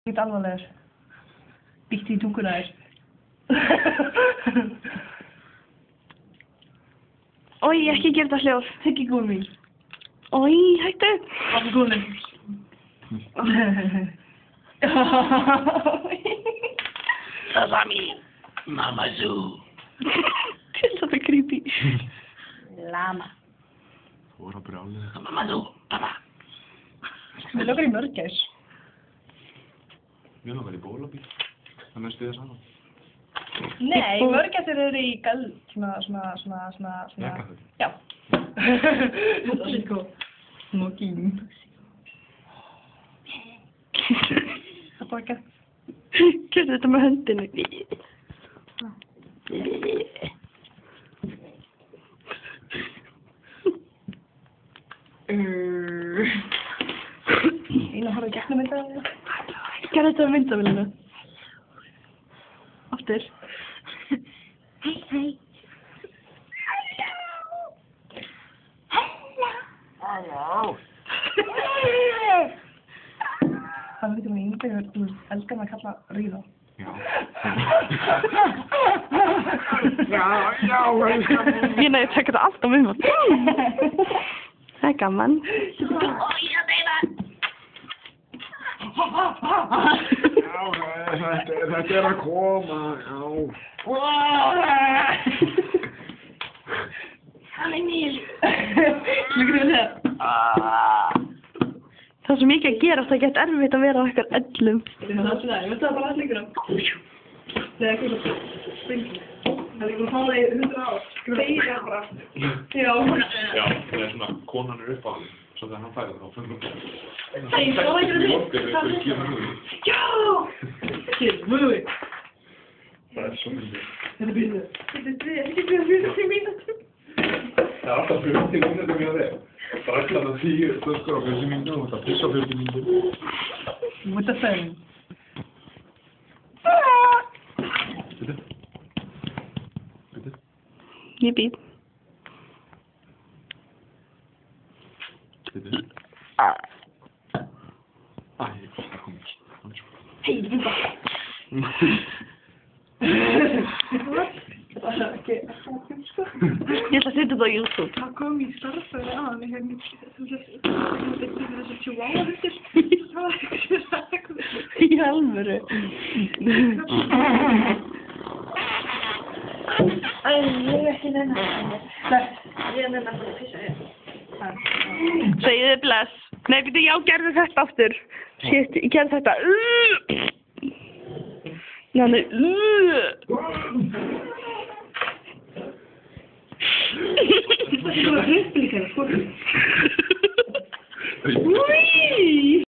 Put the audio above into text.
Ekkert alvarlegur. Bítti í tunguna þér. Oj, ekki gera þetta hljóð. Tyggi gúmi. Oj, hættu. Af gúmi. Sasami, Mama Zoo. Þetta er creepy. Lama. Þú voru að brjálið. Mama Zoo, pappa. Við lókar í mörgæs. Við erum að vera í bólabíl. Það næstu þið saman. Nei, mörgæsir eru í svona. Jakaföt. Já. Mexico. Smoking. Það baka. Gerðu þetta með höndinu. Einu að horfa í gegnum myndavélinna. Gerðu þetta með myndavélina. Aftur. Hei, hei. Það veitum við einhverjum, þú veist, elskar maður að kalla ríða. Já. Ég næði að taka þetta allt á mig. Það er gaman. Já, þetta er að koma, já. Hann er nýr. Slugur við það? Það er svo mikið að gera, það gett erfitt að vera á eitthvað öllum. Það er það, ég veit það bara allir ykkur á. Það er ekki svo springi. Það er ekki að fána í 100 ár. Þeir bara. Já. Já, það er svona, konan er upp á hann, svo þegar hann færi þá. Þeir, svo ekki við þig. Já! Kil, múi. Það er svo myndið. Þetta byrjuð. Þetta er ekki 40 mínútur. Það er alltaf 40 mínútur með þig. Það er alltaf 10 stöðskur á 40 mínútur og það pissa 40 mínútur. What the phone? Bitte? Bitte? Ég býð. Bitte? Æ, það kom ekki. Hei, þú bara. Það er ekki sko. Ég ætla að setja þetta á YouTube. Það kom í starffræði á hann, ég þessi chihuahua-hundir. Það var ekki Í alvöru. Æ, ég er ekki neina. Nei. Ég er neina að pissa hér. Segðu þið bless. Nei, byrju, já, gerðu þetta aftur. Shit, ég gerði þetta. Já, nei. Það er svona hrippilíkar, sko.